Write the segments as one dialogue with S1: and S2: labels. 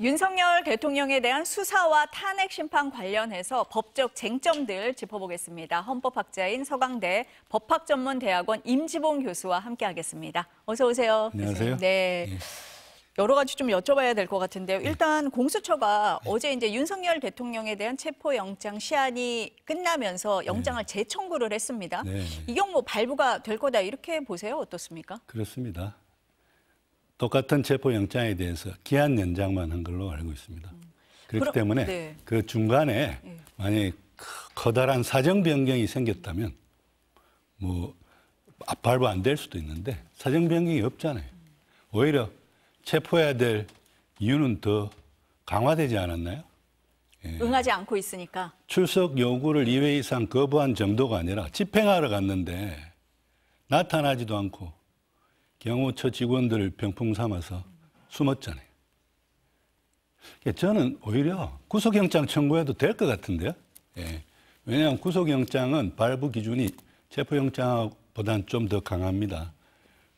S1: 윤석열 대통령에 대한 수사와 탄핵 심판 관련해서 법적 쟁점들 짚어보겠습니다. 헌법학자인 서강대 법학전문대학원 임지봉 교수와 함께하겠습니다. 어서 오세요.
S2: 안녕하세요.
S1: 네. 여러 가지 좀 여쭤봐야 될 것 같은데요. 일단 공수처가 어제 이제 윤석열 대통령에 대한 체포영장 시한이 끝나면서 영장을 재청구를 했습니다. 이건 뭐 발부가 될 거다 이렇게 보세요. 어떻습니까?
S2: 그렇습니다. 똑같은 체포영장에 대해서 기한 연장만 한 걸로 알고 있습니다. 그렇기 때문에 그 중간에 만약에 커다란 사정 변경이 생겼다면 뭐 발부 안 될 수도 있는데 사정 변경이 없잖아요. 오히려 체포해야 될 이유는 더 강화되지 않았나요?
S1: 응하지 않고 있으니까.
S2: 출석 요구를 2회 이상 거부한 정도가 아니라 집행하러 갔는데 나타나지도 않고 경호처 직원들을 병풍 삼아서 숨었잖아요. 저는 오히려 구속영장 청구해도 될 것 같은데요. 왜냐하면 구속영장은 발부 기준이 체포영장보다는 좀 더 강합니다.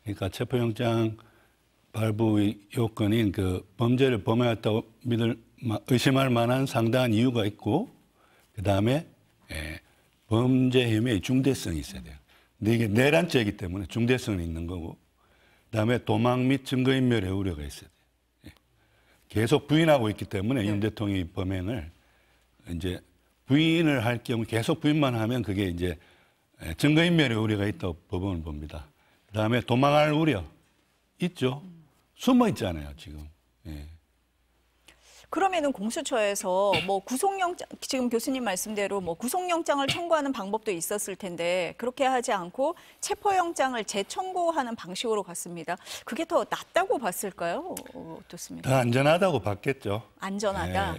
S2: 그러니까 체포영장 발부 요건인 그 범죄를 범했다고 의심할 만한 상당한 이유가 있고, 그 다음에 범죄 혐의의 중대성이 있어야 돼요. 근데 이게 내란죄이기 때문에 중대성이 있는 거고, 그 다음에 도망 및 증거인멸의 우려가 있어야 돼요. 계속 부인하고 있기 때문에 윤 대통령이 범행을 이제 부인을 할 경우 계속 부인만 하면 그게 이제 증거인멸의 우려가 있다고 법원은 봅니다. 그 다음에 도망할 우려 있죠. 숨어 있잖아요, 지금.
S1: 그러면은 공수처에서 뭐 구속영장, 지금 교수님 말씀대로 뭐 구속영장을 청구하는 방법도 있었을 텐데 그렇게 하지 않고 체포영장을 재청구하는 방식으로 갔습니다. 그게 더 낫다고 봤을까요? 어떻습니까?
S2: 더 안전하다고 봤겠죠.
S1: 안전하다?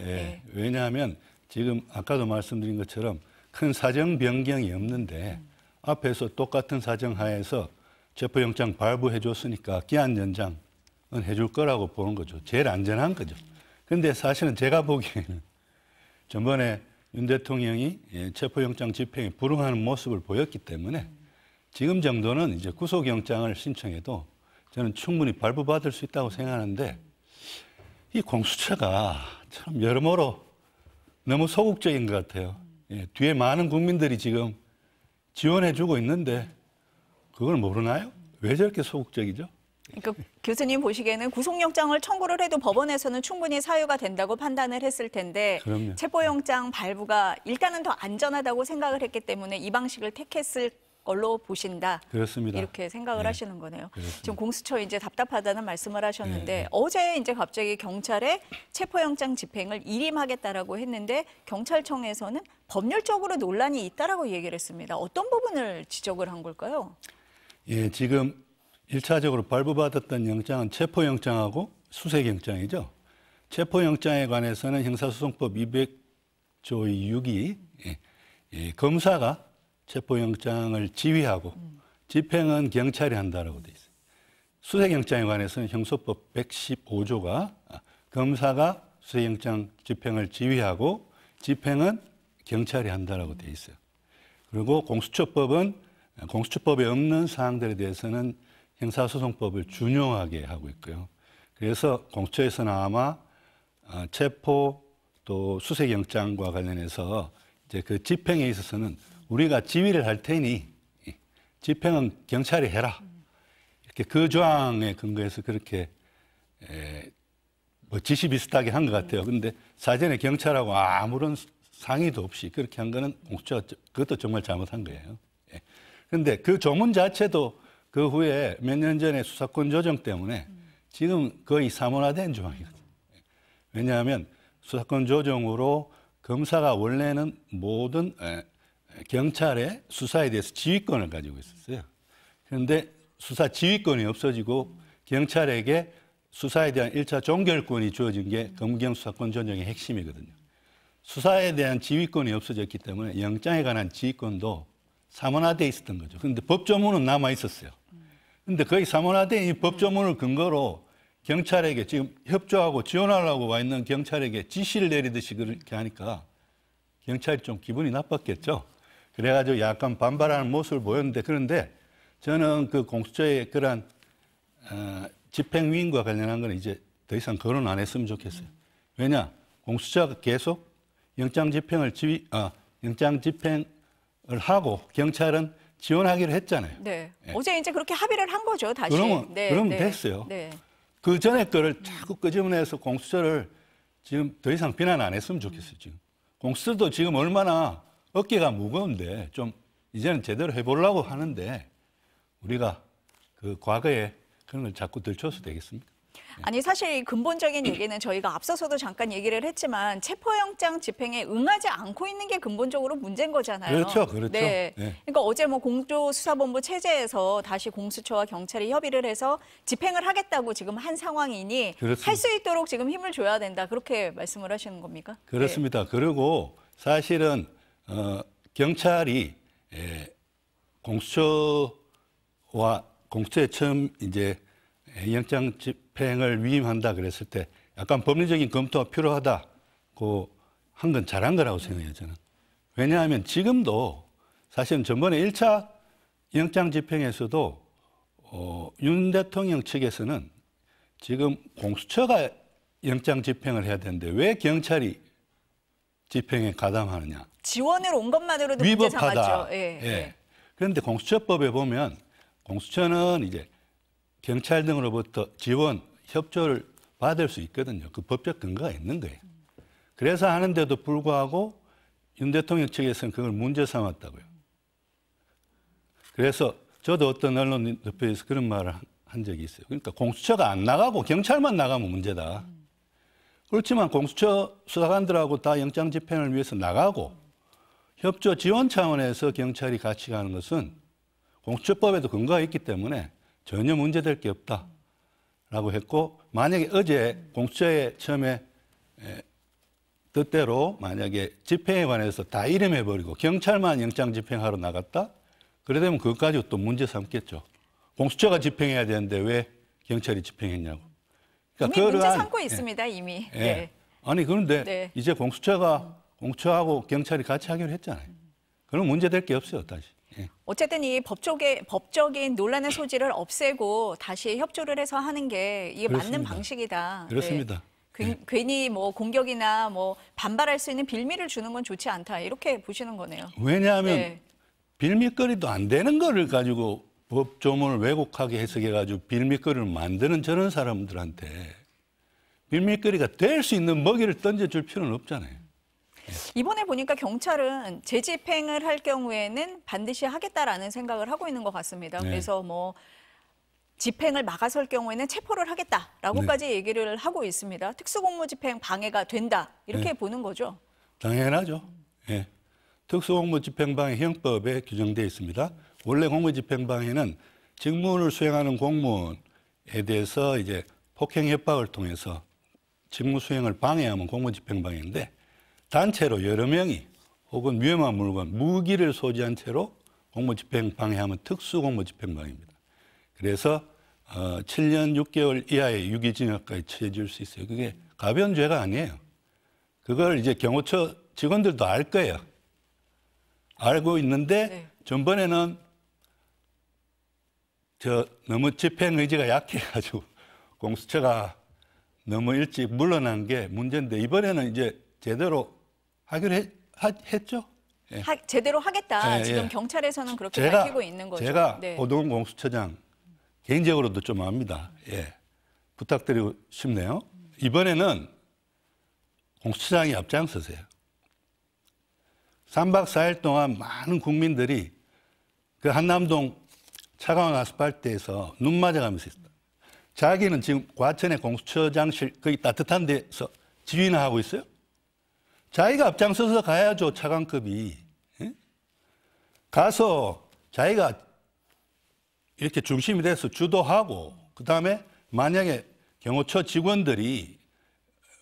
S2: 왜냐하면 지금 아까도 말씀드린 것처럼 큰 사정 변경이 없는데 앞에서 똑같은 사정 하에서 체포영장 발부해 줬으니까 기한 연장은 해줄 거라고 보는 거죠. 제일 안전한 거죠. 근데 사실은 제가 보기에는 전번에 윤 대통령이 체포영장 집행에 불응하는 모습을 보였기 때문에 지금 정도는 이제 구속영장을 신청해도 저는 충분히 발부받을 수 있다고 생각하는데 이 공수처가 참 여러모로 너무 소극적인 것 같아요. 뒤에 많은 국민들이 지금 지원해주고 있는데 그걸 모르나요? 왜 저렇게 소극적이죠?
S1: 그러니까 교수님 보시기에는 구속영장을 청구를 해도 법원에서는 충분히 사유가 된다고 판단을 했을 텐데
S2: 그럼요.
S1: 체포영장 발부가 일단은 더 안전하다고 생각을 했기 때문에 이 방식을 택했을 걸로 보신다.
S2: 그렇습니다.
S1: 이렇게 생각을 하시는 거네요.
S2: 그렇습니다.
S1: 지금 공수처 이제 답답하다는 말씀을 하셨는데 어제 이제 갑자기 경찰에 체포영장 집행을 일임하겠다라고 했는데 경찰청에서는 법률적으로 논란이 있다라고 얘기를 했습니다. 어떤 부분을 지적을 한 걸까요?
S2: 지금 1차적으로 발부받았던 영장은 체포영장하고 수색영장이죠. 체포영장에 관해서는 형사소송법 200조 6이 검사가 체포영장을 지휘하고 집행은 경찰이 한다라고 돼 있어요. 수색영장에 관해서는 형소법 115조가 검사가 수색영장 집행을 지휘하고 집행은 경찰이 한다라고 돼 있어요. 그리고 공수처법은 공수처법에 없는 사항들에 대해서는 형사소송법을 준용하게 하고 있고요. 그래서 공수처에서는 아마 체포 또 수색영장과 관련해서 이제 그 집행에 있어서는 우리가 지휘를 할 테니 집행은 경찰이 해라. 이렇게 그 조항에 근거해서 그렇게 뭐 지시 비슷하게 한 것 같아요. 그런데 사전에 경찰하고 아무런 상의도 없이 그렇게 한 거는 공수처가 그것도 정말 잘못한 거예요. 그런데 그 조문 자체도 그 후에 몇 년 전에 수사권 조정 때문에 지금 거의 사문화된 조항이거든요. 왜냐하면 수사권 조정으로 검사가 원래는 모든 경찰의 수사에 대해서 지휘권을 가지고 있었어요. 그런데 수사 지휘권이 없어지고 경찰에게 수사에 대한 1차 종결권이 주어진 게 검경수사권 조정의 핵심이거든요. 수사에 대한 지휘권이 없어졌기 때문에 영장에 관한 지휘권도 사문화돼 있었던 거죠. 그런데 법조문은 남아 있었어요. 그런데 거의 사문화된 이 법조문을 근거로 경찰에게 지금 협조하고 지원하려고 와 있는 경찰에게 지시를 내리듯이 그렇게 하니까 경찰이 좀 기분이 나빴겠죠. 그래가지고 약간 반발하는 모습을 보였는데 그런데 저는 그 공수처의 그러한 집행위임과 관련한 건 이제 더 이상 거론 안 했으면 좋겠어요. 왜냐? 공수처가 계속 영장 집행을 하고 경찰은 지원하기로 했잖아요.
S1: 네.
S2: 예.
S1: 어제 이제 그렇게 합의를 한 거죠, 다시.
S2: 그러면 됐어요.
S1: 네.
S2: 그 전에 거를 자꾸 끄집어내서 공수처를 지금 더 이상 비난 안 했으면 좋겠어요. 지금 공수처도 지금 얼마나 어깨가 무거운데 좀 이제는 제대로 해보려고 하는데 우리가 그 과거에 그런 걸 자꾸 들춰서 되겠습니까?
S1: 아니 사실 근본적인 얘기는 저희가 앞서서도 잠깐 얘기를 했지만 체포영장 집행에 응하지 않고 있는 게 근본적으로 문제인 거잖아요.
S2: 그렇죠.
S1: 네.
S2: 네.
S1: 그러니까 어제 뭐 공조수사본부 체제에서 다시 공수처와 경찰이 협의를 해서 집행을 하겠다고 지금 한 상황이니
S2: 그렇습니다.
S1: 할 수 있도록 지금 힘을 줘야 된다. 그렇게 말씀을 하시는 겁니까?
S2: 그렇습니다. 그리고 사실은 경찰이 공수처에 처음 이제 영장 집행을 위임한다 그랬을 때 약간 법리적인 검토가 필요하다고 한 건 잘한 거라고 생각해요, 저는. 왜냐하면 지금도 사실은 전번에 1차 영장 집행에서도 윤 대통령 측에서는 지금 공수처가 영장 집행을 해야 되는데 왜 경찰이 집행에 가담하느냐.
S1: 지원을 온 것만으로도 문제
S2: 위법하다.
S1: 삼았죠. 예.
S2: 예. 그런데 공수처법에 보면 공수처는 이제 경찰 등으로부터 지원, 협조를 받을 수 있거든요. 그 법적 근거가 있는 거예요. 그래서 하는데도 불구하고 윤 대통령 측에서는 그걸 문제 삼았다고요. 그래서 저도 어떤 언론 대표에서 그런 말을 한 적이 있어요. 그러니까 공수처가 안 나가고 경찰만 나가면 문제다. 그렇지만 공수처 수사관들하고 다 영장 집행을 위해서 나가고 협조 지원 차원에서 경찰이 같이 가는 것은 공수처법에도 근거가 있기 때문에 전혀 문제될 게 없다라고 했고 만약에 어제 공수처에 처음에 뜻대로 만약에 집행에 관해서 다 이름해버리고 경찰만 영장 집행하러 나갔다? 그래 되면 그것 가지고 또 문제 삼겠죠. 공수처가 집행해야 되는데 왜 경찰이 집행했냐고. 그러니까
S1: 이미 문제 삼고 있습니다, 이미.
S2: 예.
S1: 네.
S2: 아니 그런데
S1: 네.
S2: 이제 공수처하고 경찰이 같이 하기로 했잖아요. 그럼 문제 될 게 없어요, 다시. 예.
S1: 어쨌든 이 법적인 논란의 소지를 없애고 다시 협조를 해서 하는 게 이게 맞는
S2: 그렇습니다.
S1: 방식이다.
S2: 그렇습니다.
S1: 네. 괜히 뭐 공격이나 뭐 반발할 수 있는 빌미를 주는 건 좋지 않다. 이렇게 보시는 거네요.
S2: 왜냐하면
S1: 네.
S2: 빌미거리도 안 되는 거를 가지고 법조문을 왜곡하게 해석해가지고 빌미거리를 만드는 저런 사람들한테 빌미거리가 될 수 있는 먹이를 던져줄 필요는 없잖아요.
S1: 이번에 보니까 경찰은 재집행을 할 경우에는 반드시 하겠다라는 생각을 하고 있는 것 같습니다.
S2: 네.
S1: 그래서 뭐 집행을 막아설 경우에는 체포를 하겠다라고까지 얘기를 하고 있습니다. 특수공무집행 방해가 된다 이렇게 보는 거죠.
S2: 당연하죠. 예. 특수공무집행방해 형법에 규정되어 있습니다. 원래 공무집행방해는 직무를 수행하는 공무원에 대해서 이제 폭행 협박을 통해서 직무 수행을 방해하면 공무집행방해인데 단체로 여러 명이 혹은 위험한 물건, 무기를 소지한 채로 공무집행방해하면 특수공무집행방해입니다. 그래서 7년 6개월 이하의 유기징역까지 처해질 수 있어요. 그게 가벼운 죄가 아니에요. 그걸 이제 경호처 직원들도 알 거예요. 알고 있는데
S1: 네.
S2: 전번에는 너무 집행 의지가 약해가지고 공수처가 너무 일찍 물러난 게 문제인데 이번에는 이제 제대로 하기로 했죠. 예.
S1: 제대로 하겠다.
S2: 예,
S1: 지금
S2: 예.
S1: 경찰에서는 그렇게 밝히고 있는 거죠.
S2: 제가
S1: 네.
S2: 오동훈 공수처장 개인적으로도 좀 압니다. 예. 부탁드리고 싶네요. 이번에는 공수처장이 앞장서세요. 3박 4일 동안 많은 국민들이 그 한남동 차가운 아스팔트에서 눈 맞아가면서 있습니다. 자기는 지금 과천의 공수처장실 거기 따뜻한 데서 지휘나 하고 있어요. 자기가 앞장서서 가야죠, 차관급이. 예? 가서 자기가 이렇게 중심이 돼서 주도하고 그다음에 만약에 경호처 직원들이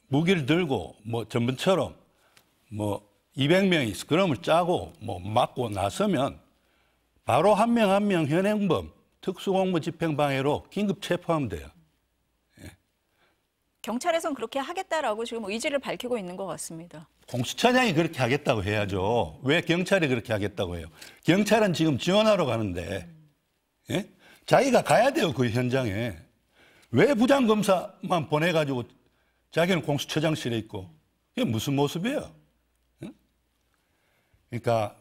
S2: 무기를 들고 뭐 전번처럼 뭐 200명이 스크럼을 짜고 뭐 막고 나서면 바로 한 명 한 명 현행범 특수공무집행방해로 긴급 체포하면 돼요.
S1: 경찰에서는 그렇게 하겠다라고 지금 의지를 밝히고 있는 것 같습니다.
S2: 공수처장이 그렇게 하겠다고 해야죠. 왜 경찰이 그렇게 하겠다고 해요? 경찰은 지금 지원하러 가는데 예? 자기가 가야 돼요, 그 현장에. 왜 부장검사만 보내가지고 자기는 공수처장실에 있고. 이게 무슨 모습이에요? 응? 그러니까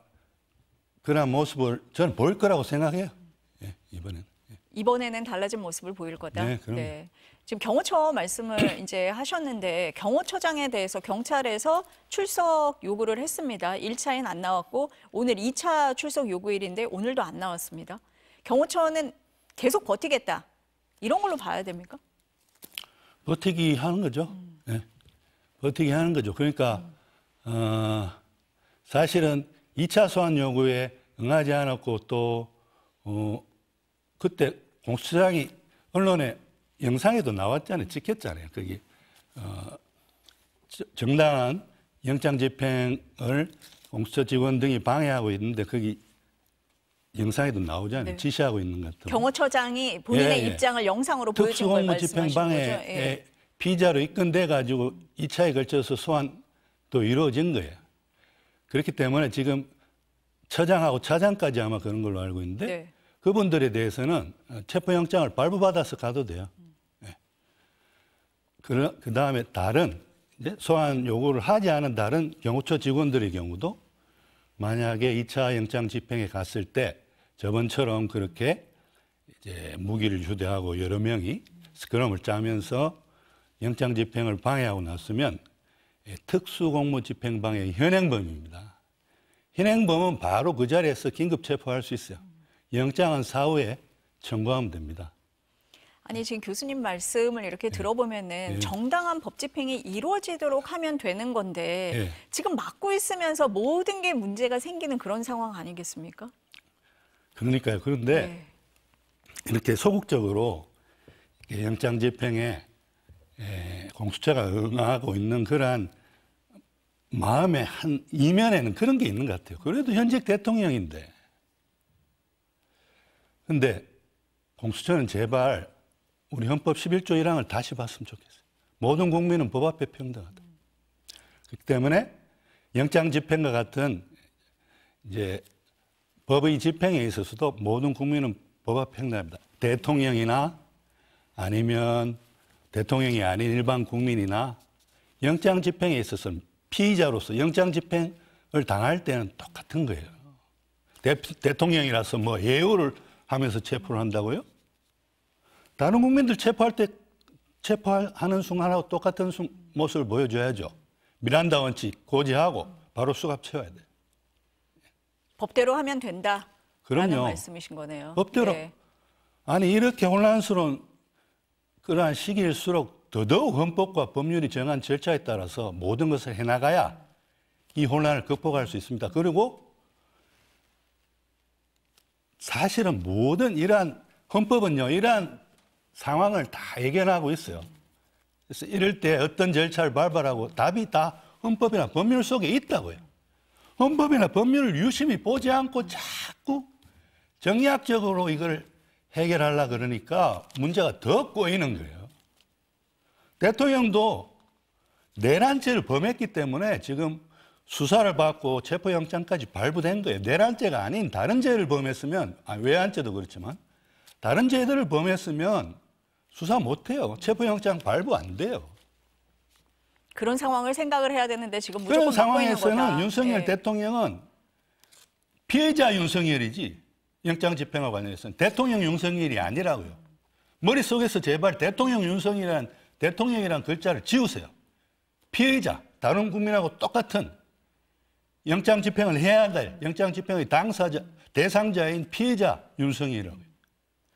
S2: 그런 모습을 저는 보일 거라고 생각해요. 예, 이번에는.
S1: 이번에는 달라진 모습을 보일 거다.
S2: 네, 그럼요.
S1: 지금 경호처 말씀을 이제 하셨는데 경호처장에 대해서 경찰에서 출석 요구를 했습니다. 1차엔 안 나왔고 오늘 2차 출석 요구일인데 오늘도 안 나왔습니다. 경호처는 계속 버티겠다. 이런 걸로 봐야 됩니까?
S2: 버티기 하는 거죠. 예. 버티기 하는 거죠. 그러니까 사실은 2차 소환 요구에 응하지 않았고 또 그때 공수처장이 언론에 영상에도 나왔잖아요. 찍혔잖아요. 거기 정당한 영장 집행을 공수처 직원 등이 방해하고 있는데 거기 영상에도 나오잖아요.
S1: 네.
S2: 지시하고 있는 것 같은.
S1: 경호처장이 본인의 입장을 영상으로 보여준 걸
S2: 특수공무 집행
S1: 말씀하신 거죠?
S2: 방해에 피의자로 입건돼 가지고 2차에 걸쳐서 소환도 이루어진 거예요. 그렇기 때문에 지금 처장하고 차장까지 아마 그런 걸로 알고 있는데
S1: 네.
S2: 그분들에 대해서는 체포영장을 발부받아서 가도 돼요. 네. 그 다음에 다른 이제 소환 요구를 하지 않은 다른 경호처 직원들의 경우도 만약에 2차 영장 집행에 갔을 때 저번처럼 그렇게 이제 무기를 휴대하고 여러 명이 스크럼을 짜면서 영장 집행을 방해하고 났으면 특수공무집행방해 현행범입니다. 현행범은 바로 그 자리에서 긴급 체포할 수 있어요. 영장은 사후에 청구하면 됩니다.
S1: 아니 지금 교수님 말씀을 이렇게 들어보면은 정당한 법 집행이 이루어지도록 하면 되는 건데 지금 막고 있으면서 모든 게 문제가 생기는 그런 상황 아니겠습니까?
S2: 그러니까요. 그런데 이렇게 소극적으로 영장 집행에 공수처가 응하고 있는 그러한 마음의 한 이면에는 그런 게 있는 것 같아요. 그래도 현직 대통령인데. 근데 공수처는 제발 우리 헌법 11조 1항을 다시 봤으면 좋겠어요. 모든 국민은 법 앞에 평등하다. 그렇기 때문에 영장 집행과 같은 이제 법의 집행에 있어서도 모든 국민은 법 앞에 평등합니다. 대통령이나 아니면 대통령이 아닌 일반 국민이나 영장 집행에 있어서는 피의자로서 영장 집행을 당할 때는 똑같은 거예요. 대통령이라서 뭐 예우를 하면서 체포를 한다고요? 다른 국민들 체포할 때 체포하는 순간하고 똑같은 모습을 보여줘야죠. 미란다 원칙 고지하고 바로 수갑 채워야 돼요.
S1: 법대로 하면 된다라는
S2: 그럼요.
S1: 말씀이신 거네요.
S2: 법대로.
S1: 네.
S2: 아니 이렇게 혼란스러운 그러한 시기일수록 더더욱 헌법과 법률이 정한 절차에 따라서 모든 것을 해나가야 이 혼란을 극복할 수 있습니다. 그리고 사실은 모든 이러한 헌법은요, 이러한 상황을 다 예견하고 있어요. 그래서 이럴 때 어떤 절차를 밟으라고 답이 다 헌법이나 법률 속에 있다고요. 헌법이나 법률을 유심히 보지 않고 자꾸 정략적으로 이걸 해결하려고 그러니까 문제가 더 꼬이는 거예요. 대통령도 내란죄를 범했기 때문에 지금 수사를 받고 체포영장까지 발부된 거예요. 내란죄가 아닌 다른 죄를 범했으면, 외환죄도 그렇지만 다른 죄들을 범했으면 수사 못해요. 체포영장 발부 안 돼요.
S1: 그런 상황을 생각을 해야 되는데 지금 무조건
S2: 그런
S1: 막고 있는
S2: 상황에서는
S1: 거다.
S2: 윤석열
S1: 네.
S2: 대통령은 피해자 윤석열이지 영장 집행과 관련해서는 대통령 윤석열이 아니라고요. 머릿속에서 제발 대통령이란 글자를 지우세요. 피해자, 다른 국민하고 똑같은 영장 집행을 해야 될 영장 집행의 당사자, 대상자인 피해자 윤석열이라고요.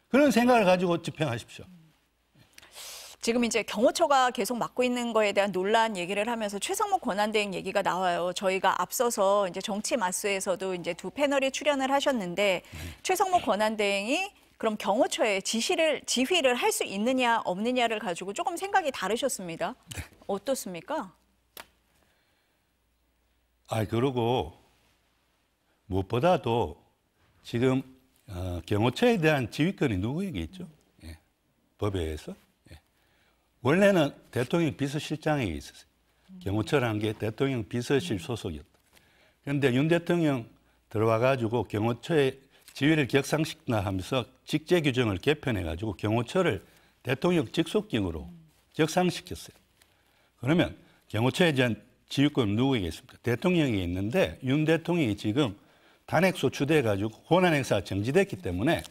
S2: 그런 생각을 가지고 집행하십시오.
S1: 지금 이제 경호처가 계속 맡고 있는 거에 대한 논란 얘기를 하면서 최성목 권한대행 얘기가 나와요. 저희가 앞서서 이제 정치 마스에서도 이제 두 패널이 출연을 하셨는데 최성목 권한대행이 그럼 경호처에 지휘를 할 수 있느냐 없느냐를 가지고 조금 생각이 다르셨습니다.
S2: 네.
S1: 어떻습니까?
S2: 그리고 무엇보다도 지금 경호처에 대한 지휘권이 누구에게 있죠? 법에 의해서. 원래는 대통령 비서실장에게 있었어요. 경호처라는 게 대통령 비서실 소속이었다. 그런데 윤 대통령 들어와가지고 경호처의 지휘를 격상시키나 하면서 직제 규정을 개편해가지고 경호처를 대통령 직속직으로 격상시켰어요. 그러면 경호처에 대한 지휘권은 누구에게 있습니까? 대통령에게 있는데 윤 대통령이 지금 탄핵 소추돼 가지고 권한 행사가 정지됐기 때문에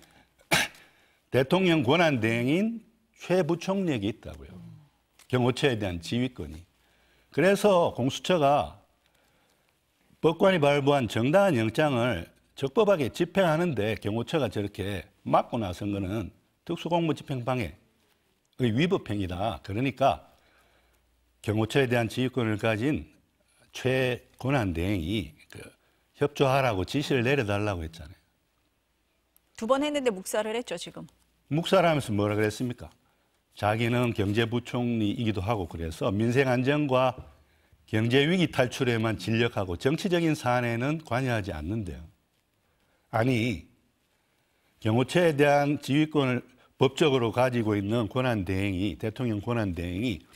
S2: 대통령 권한 대행인 최 부총리에게 있다고요. 경호처에 대한 지휘권이. 그래서 공수처가 법관이 발부한 정당한 영장을 적법하게 집행하는데 경호처가 저렇게 막고 나선 거는 특수공무집행방해의 위법행위다. 그러니까 경호처에 대한 지휘권을 가진 최 권한대행이 협조하라고 지시를 내려달라고 했잖아요.
S1: 2번 했는데 묵살을 했죠, 지금.
S2: 묵살하면서 뭐라 그랬습니까? 자기는 경제부총리이기도 하고 그래서 민생안정과 경제위기 탈출에만 진력하고 정치적인 사안에는 관여하지 않는데요. 아니, 경호처에 대한 지휘권을 법적으로 가지고 있는 권한대행이, 대통령 권한대행이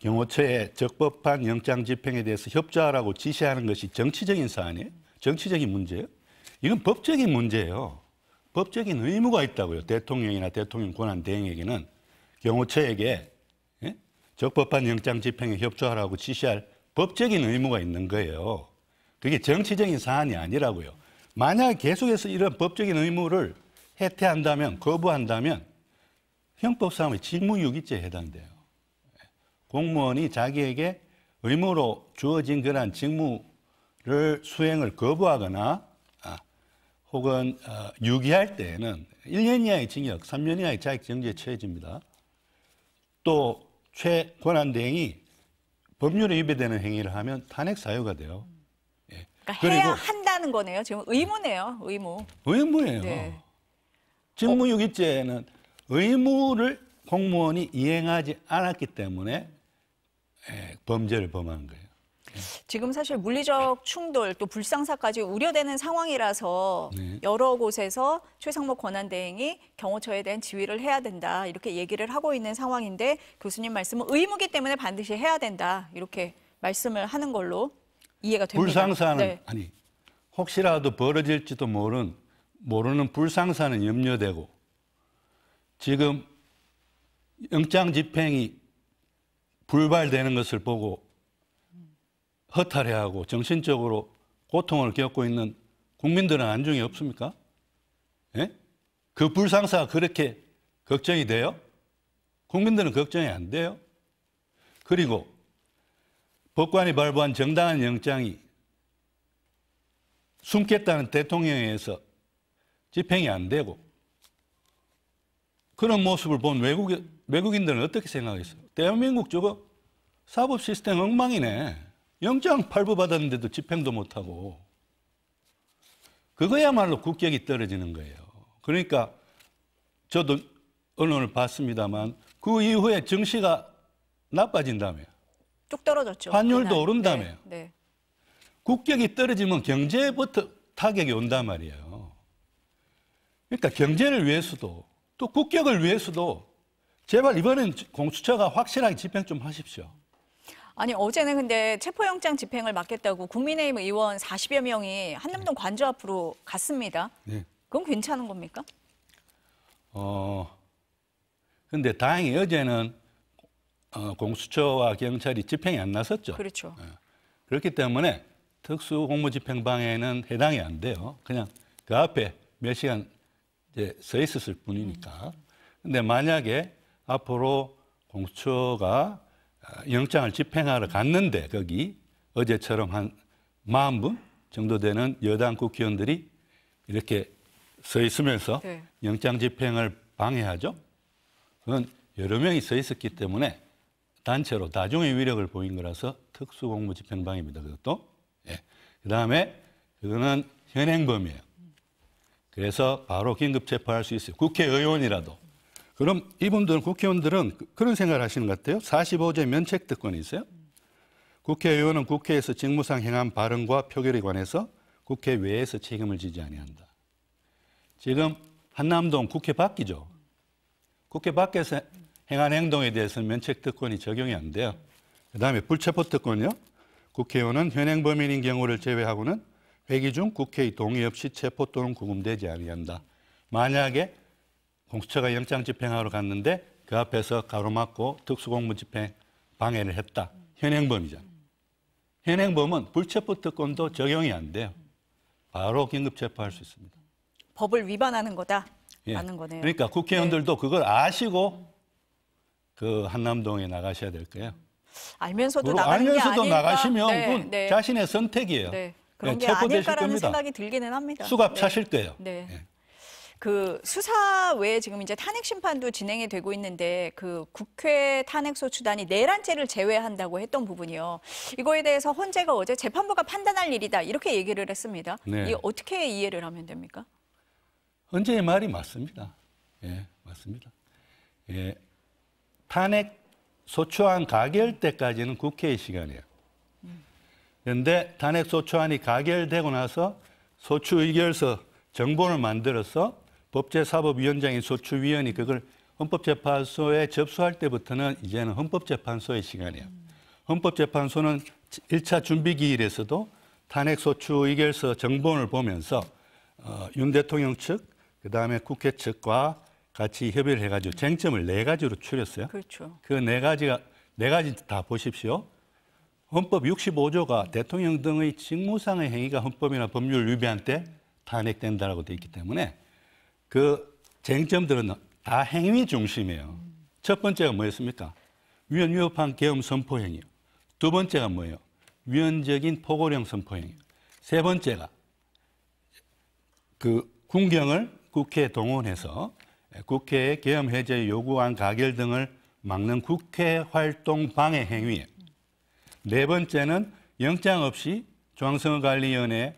S2: 경호처의 적법한 영장 집행에 대해서 협조하라고 지시하는 것이 정치적인 사안이에요? 정치적인 문제예요? 이건 법적인 문제예요. 법적인 의무가 있다고요. 대통령이나 대통령 권한대행에게는 경호처에게 적법한 영장 집행에 협조하라고 지시할 법적인 의무가 있는 거예요. 그게 정치적인 사안이 아니라고요. 만약 계속해서 이런 법적인 의무를 해태한다면, 거부한다면 형법상의 직무유기죄에 해당돼요. 공무원이 자기에게 의무로 주어진 그런 직무를 수행을 거부하거나 혹은 유기할 때에는 1년 이하의 징역, 3년 이하의 자격정지에 처해집니다. 또 최 권한대행이 법률에 위배되는 행위를 하면 탄핵 사유가 돼요. 예.
S1: 그러니까 해야 한다는 거네요. 지금 의무네요.
S2: 의무예요.
S1: 네.
S2: 직무유기죄는 의무를 공무원이 이행하지 않았기 때문에 범죄를 범한 거예요.
S1: 지금 사실 물리적 충돌 또 불상사까지 우려되는 상황이라서
S2: 네.
S1: 여러 곳에서 최상목 권한대행이 경호처에 대한 지휘를 해야 된다 이렇게 얘기를 하고 있는 상황인데 교수님 말씀은 의무기 때문에 반드시 해야 된다 이렇게 말씀을 하는 걸로 이해가 됩니다.
S2: 불상사는
S1: 네.
S2: 아니 혹시라도 벌어질지도 모르는 불상사는 염려되고 지금 영장 집행이 불발되는 것을 보고 허탈해하고 정신적으로 고통을 겪고 있는 국민들은 안중에 없습니까? 예? 그 불상사가 그렇게 걱정이 돼요? 국민들은 걱정이 안 돼요? 그리고 법관이 발부한 정당한 영장이 숨겠다는 대통령에 의해서 집행이 안 되고 그런 모습을 본 외국인들은 어떻게 생각했어요? 대한민국 저거 사법 시스템 엉망이네. 영장 발부받았는데도 집행도 못하고. 그거야말로 국격이 떨어지는 거예요. 그러니까 저도 언론을 봤습니다만 그 이후에 정시가 나빠진다며요.
S1: 쭉 떨어졌죠.
S2: 환율도
S1: 그날.
S2: 오른다며요.
S1: 네.
S2: 국격이 떨어지면 경제부터 타격이 온단 말이에요. 그러니까 경제를 위해서도 또 국격을 위해서도 제발 이번엔 공수처가 확실하게 집행 좀 하십시오.
S1: 아니 어제는 근데 체포영장 집행을 맡겠다고 국민의힘 의원 40여 명이 한남동 관저 앞으로 갔습니다.
S2: 네.
S1: 그건 괜찮은 겁니까?
S2: 근데 다행히 어제는 공수처와 경찰이 집행이 안 나섰죠.
S1: 그렇죠.
S2: 그렇기 때문에 특수공무집행방해는 해당이 안 돼요. 그냥 그 앞에 몇 시간 이제 서 있었을 뿐이니까. 근데 만약에 앞으로 공수처가 영장을 집행하러 갔는데 거기 어제처럼 한 40분 정도 되는 여당 국회의원들이 이렇게 서 있으면서
S1: 네. 영장
S2: 집행을 방해하죠. 그건 여러 명이 서 있었기 때문에 단체로 다중의 위력을 보인 거라서 특수공무집행방해입니다. 그것도. 예. 그다음에 그거는 현행범이에요. 그래서 바로 긴급 체포할 수 있어요. 국회의원이라도. 그럼 이분들은 국회의원들은 그런 생각을 하시는 것 같아요. 45조 면책 특권이 있어요. 국회의원은 국회에서 직무상 행한 발언과 표결에 관해서 국회 외에서 책임을 지지 아니한다. 지금 한남동 국회 밖이죠. 국회 밖에서 행한 행동에 대해서는 면책 특권이 적용이 안 돼요. 그다음에 불체포 특권이요. 국회의원은 현행 범인인 경우를 제외하고는 회기 중 국회의 동의 없이 체포 또는 구금되지 아니한다. 만약에 공수처가 영장 집행하러 갔는데 그 앞에서 가로막고 특수공무집행 방해를 했다. 현행범이잖아요. 현행범은 불체포 특권도 적용이 안 돼요. 바로 긴급 체포할 수 있습니다.
S1: 법을 위반하는 거다.
S2: 예.
S1: 라는 거네요.
S2: 그러니까 국회의원들도 그걸 아시고 그 한남동에 나가셔야 될 거예요.
S1: 알면서도 나가는 게
S2: 알면서도
S1: 아닐까.
S2: 나가시면
S1: 네,
S2: 그건
S1: 네.
S2: 자신의 선택이에요.
S1: 네. 그런
S2: 네,
S1: 게
S2: 체포되실
S1: 아닐까라는
S2: 겁니다.
S1: 생각이 들기는 합니다.
S2: 수갑
S1: 네.
S2: 차실 거예요.
S1: 네.
S2: 예.
S1: 그 수사 외에 지금 이제 탄핵 심판도 진행이 되고 있는데 그 국회 탄핵소추단이 내란죄를 제외한다고 했던 부분이요. 이거에 대해서 헌재가 어제 재판부가 판단할 일이다 이렇게 얘기를 했습니다.
S2: 네.
S1: 이 어떻게 이해를 하면 됩니까?
S2: 헌재의 말이 맞습니다. 예, 맞습니다. 예, 탄핵 소추안 가결 때까지는 국회의 시간이에요. 그런데 탄핵 소추안이 가결되고 나서 소추 의결서 정본을 만들어서 법제사법위원장인 소추위원이 그걸 헌법재판소에 접수할 때부터는 이제는 헌법재판소의 시간이에요. 헌법재판소는 1차 준비기일에서도 탄핵 소추 의결서 정본을 보면서 윤 대통령 측, 그다음에 국회 측과 같이 협의를 해가지고 쟁점을 4가지로 추렸어요.
S1: 그렇죠.
S2: 그 4가지 다 보십시오. 헌법 65조가 대통령 등의 직무상의 행위가 헌법이나 법률 위배한 때 탄핵된다라고 되어 있기 때문에 그 쟁점들은 다 행위 중심이에요. 첫 번째가 뭐였습니까? 위헌 위법한 계엄 선포 행위. 두 번째가 뭐예요? 위헌적인 포고령 선포 행위. 세 번째가 그 군경을 국회에 동원해서 국회의 계엄 해제 요구안 가결 등을 막는 국회 활동 방해 행위예요. 네 번째는 영장 없이 중앙선거관리위원회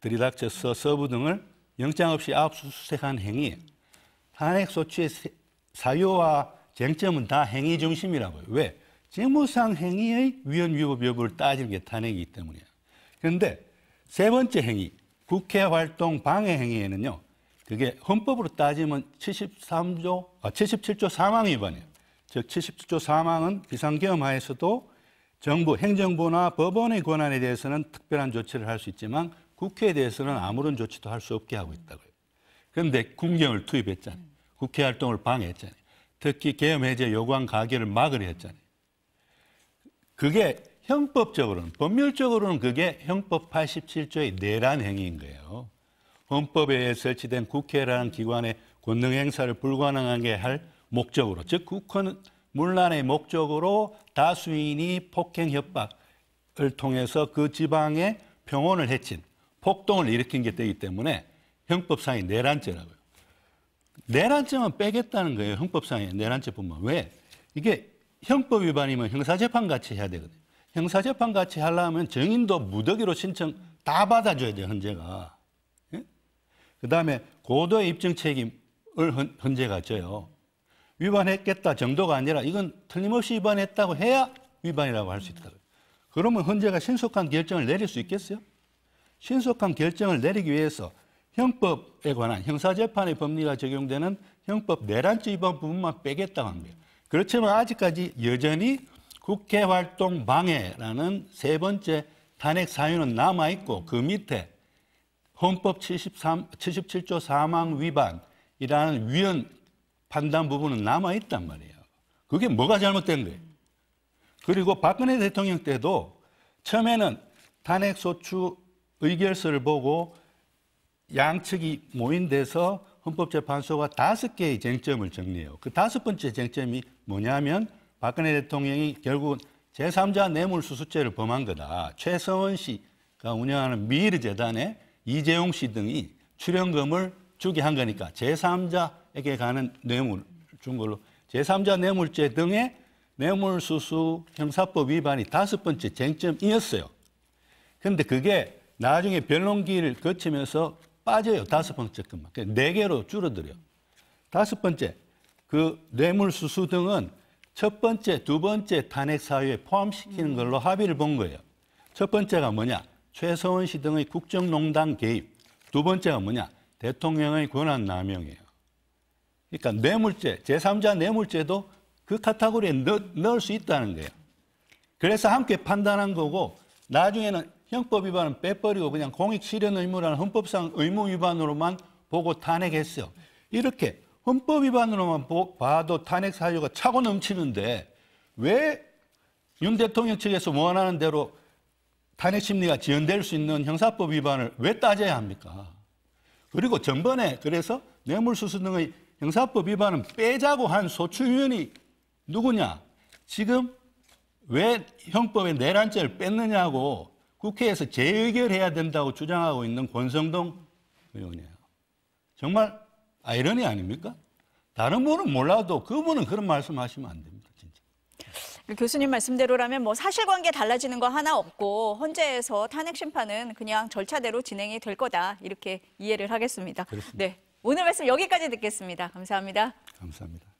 S2: 들이닥쳐서 서부 등을 영장 없이 압수수색한 행위예요. 탄핵 소추의 사유와 쟁점은 다 행위 중심이라고요. 왜? 직무상 행위의 위헌 위법 여부를 따지는 게 탄핵이기 때문이에요. 그런데 세 번째 행위, 국회 활동 방해 행위에는요. 그게 헌법으로 따지면 77조 4망 위반이에요. 즉 77조 4망은 비상계엄 하에서도 정부, 행정부나 법원의 권한에 대해서는 특별한 조치를 할 수 있지만 국회에 대해서는 아무런 조치도 할 수 없게 하고 있다고요. 그런데 군경을 투입했잖아요. 국회 활동을 방해했잖아요. 특히 계엄 해제 요구안 가결을 막으려 했잖아요. 그게 형법적으로는, 법률적으로는 그게 형법 87조의 내란 행위인 거예요. 헌법에 의해 설치된 국회라는 기관의 권능 행사를 불가능하게 할 목적으로, 즉 국회는 문란의 목적으로 다수인이 폭행 협박을 통해서 그 지방의 평온을 해친 폭동을 일으킨 게 되기 때문에 형법상의 내란죄라고요. 내란죄만 빼겠다는 거예요. 형법상의 내란죄뿐만. 왜? 이게 형법 위반이면 형사재판 같이 해야 되거든요. 형사재판 같이 하려면 정인도 무더기로 신청 다 받아줘야 돼요. 헌재가. 예? 그다음에 고도의 입증 책임을 헌재가 져요. 위반했겠다 정도가 아니라 이건 틀림없이 위반했다고 해야 위반이라고 할 수 있다고요. 그러면 헌재가 신속한 결정을 내릴 수 있겠어요? 신속한 결정을 내리기 위해서 형법에 관한 형사재판의 법리가 적용되는 형법 내란죄 위반 부분만 빼겠다고 한 거예요. 그렇지만 아직까지 여전히 국회활동 방해라는 세 번째 탄핵 사유는 남아있고 그 밑에 헌법 77조 4망 위반이라는 위헌 판단 부분은 남아있단 말이에요. 그게 뭐가 잘못된 거예요? 그리고 박근혜 대통령 때도 처음에는 탄핵소추 의결서를 보고 양측이 모인돼서 헌법재판소가 5개의 쟁점을 정리해요. 그 5번째 쟁점이 뭐냐면 박근혜 대통령이 결국은 제3자 뇌물수수죄를 범한 거다. 최성원 씨가 운영하는 미르재단에 이재용 씨 등이 출연금을 주게 한 거니까 제3자에게 가는 뇌물을 준 걸로 제3자 뇌물죄 등의 뇌물수수 형사법 위반이 5번째 쟁점이었어요. 그런데 그게 나중에 변론기를 거치면서 빠져요. 5번째 것만. 4개로 줄어들어요. 5번째, 그 뇌물수수 등은 첫 번째, 두 번째 탄핵 사유에 포함시키는 걸로 합의를 본 거예요. 첫 번째가 뭐냐? 최서원 씨 등의 국정농단 개입. 두 번째가 뭐냐? 대통령의 권한 남용이에요. 그러니까 뇌물죄, 제3자 뇌물죄도 그 카테고리에 넣을 수 있다는 거예요. 그래서 함께 판단한 거고 나중에는 형법 위반은 빼버리고 그냥 공익 실현 의무라는 헌법상 의무 위반으로만 보고 탄핵했어요. 이렇게 헌법 위반으로만 봐도 탄핵 사유가 차고 넘치는데 왜 윤 대통령 측에서 원하는 대로 탄핵 심리가 지연될 수 있는 형사법 위반을 왜 따져야 합니까? 그리고 전번에 그래서 뇌물수수 등의 형사법 위반은 빼자고 한 소추위원이 누구냐? 지금 왜 형법에 내란죄를 뺐느냐고 국회에서 재의결해야 된다고 주장하고 있는 권성동 의원이에요. 정말 아이러니 아닙니까? 다른 분은 몰라도 그분은 그런 말씀하시면 안 됩니다. 진짜.
S1: 교수님 말씀대로라면 뭐 사실관계 달라지는 거 하나 없고 헌재에서 탄핵 심판은 그냥 절차대로 진행이 될 거다 이렇게 이해를 하겠습니다.
S2: 그렇습니다.
S1: 네, 오늘 말씀 여기까지 듣겠습니다. 감사합니다.
S2: 감사합니다.